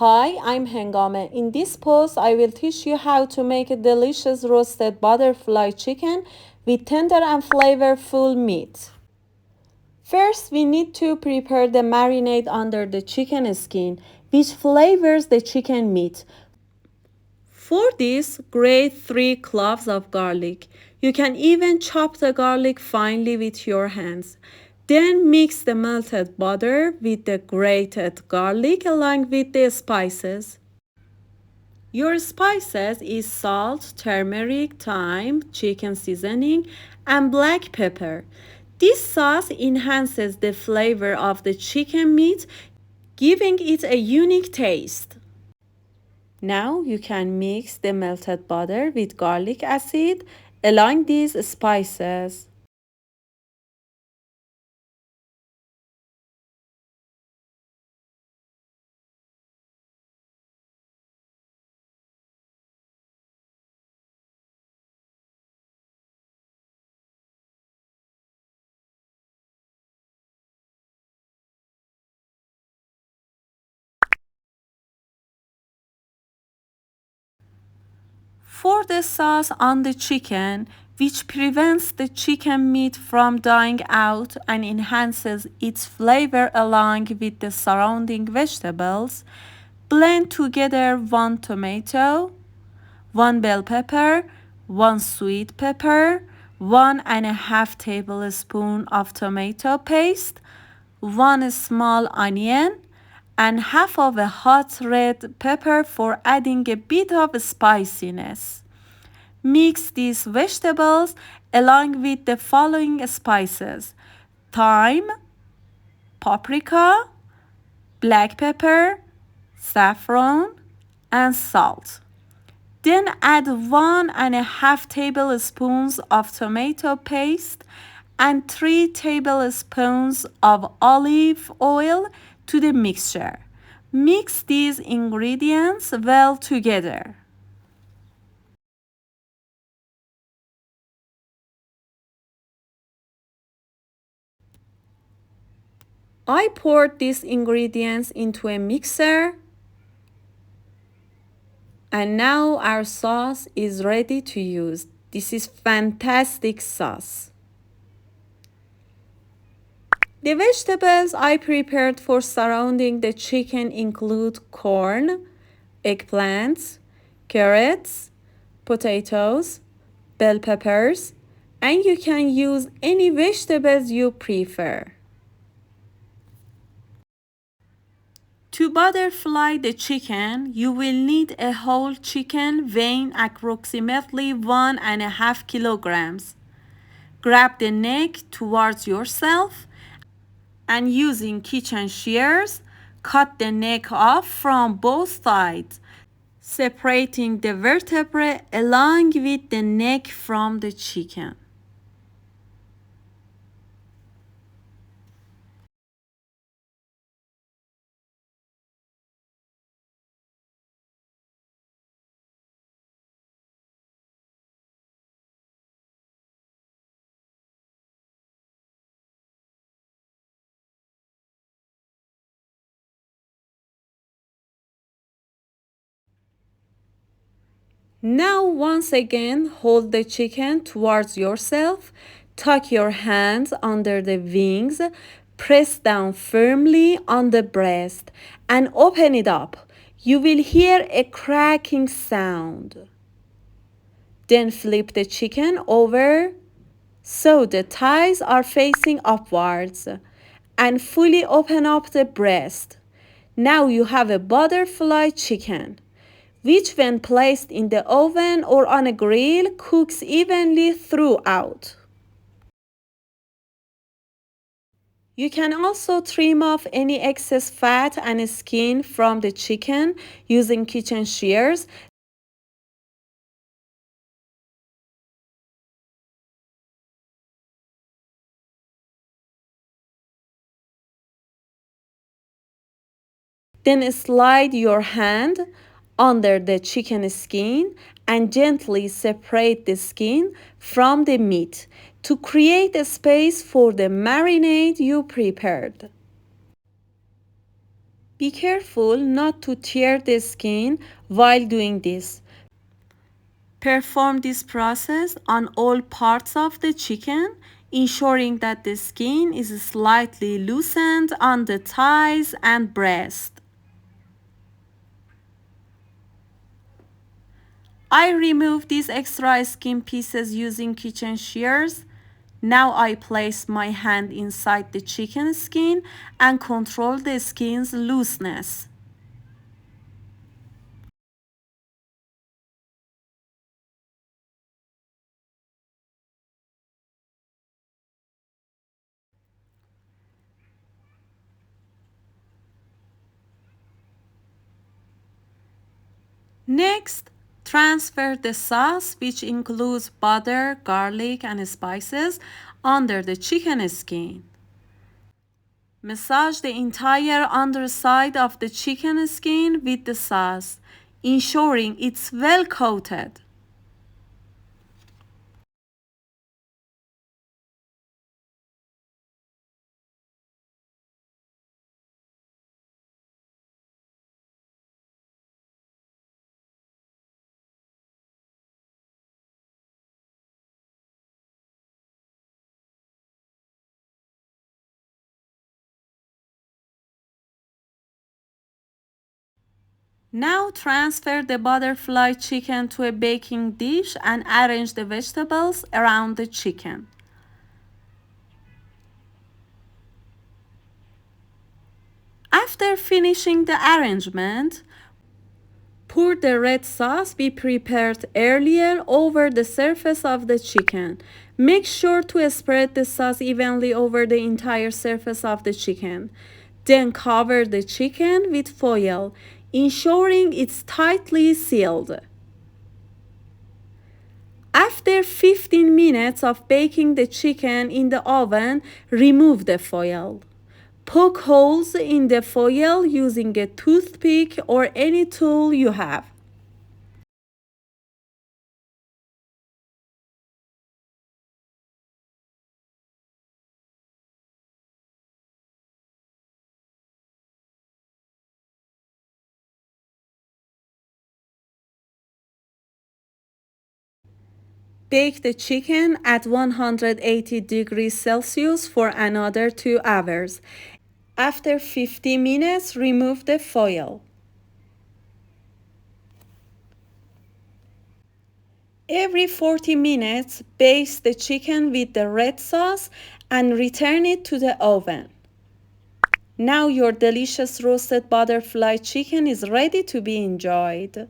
Hi, I'm Hengameb. In this post, I will teach you how to make a delicious roasted butterfly chicken with tender and flavorful meat. First, we need to prepare the marinade under the chicken skin, which flavors the chicken meat. For this, grate 3 cloves of garlic. You can even chop the garlic finely with your hands. Then mix the melted butter with the grated garlic along with the spices. Your spices is salt, turmeric, thyme, chicken seasoning, and black pepper. This sauce enhances the flavor of the chicken meat, giving it a unique taste. Now you can mix the melted butter with garlic acid along these spices. For the sauce on the chicken, which prevents the chicken meat from dying out and enhances its flavor along with the surrounding vegetables, blend together 1 tomato, 1 bell pepper, 1 sweet pepper, 1½ tablespoon of tomato paste, 1 small onion, and half of a hot red pepper for adding a bit of spiciness. Mix these vegetables along with the following spices: thyme, paprika, black pepper, saffron, and salt. Then add 1½ tablespoons of tomato paste and 3 tablespoons of olive oil to the mixture. Mix these ingredients well together. I poured these ingredients into a mixer, and now our sauce is ready to use. This is fantastic sauce. The vegetables I prepared for surrounding the chicken include corn, eggplants, carrots, potatoes, bell peppers, and you can use any vegetables you prefer. To butterfly the chicken, you will need a whole chicken weighing approximately 1½ kilograms. Grab the neck towards yourself and using kitchen shears, cut the neck off from both sides, separating the vertebrae along with the neck from the chicken. Now once again hold the chicken towards yourself, tuck your hands under the wings, press down firmly on the breast and open it up. You will hear a cracking sound. Then flip the chicken over so the thighs are facing upwards and fully open up the breast. Now you have a butterfly chicken, which when placed in the oven or on a grill cooks evenly throughout. You can also trim off any excess fat and skin from the chicken using kitchen shears. Then slide your hand under the chicken skin and gently separate the skin from the meat to create a space for the marinade you prepared. Be careful not to tear the skin while doing this. Perform this process on all parts of the chicken, ensuring that the skin is slightly loosened on the thighs and breast. I remove these extra skin pieces using kitchen shears. Now I place my hand inside the chicken skin and control the skin's looseness. Next, transfer the sauce, which includes butter, garlic, and spices, under the chicken skin. Massage the entire underside of the chicken skin with the sauce, ensuring it's well coated. Now transfer the butterfly chicken to a baking dish and arrange the vegetables around the chicken. After finishing the arrangement, pour the red sauce we prepared earlier over the surface of the chicken. Make sure to spread the sauce evenly over the entire surface of the chicken. Then cover the chicken with foil, ensuring it's tightly sealed. After 15 minutes of baking the chicken in the oven, remove the foil. Poke holes in the foil using a toothpick or any tool you have. Bake the chicken at 180 degrees Celsius for another 2 hours. After 50 minutes, remove the foil. Every 40 minutes, baste the chicken with the red sauce and return it to the oven. Now your delicious roasted butterfly chicken is ready to be enjoyed.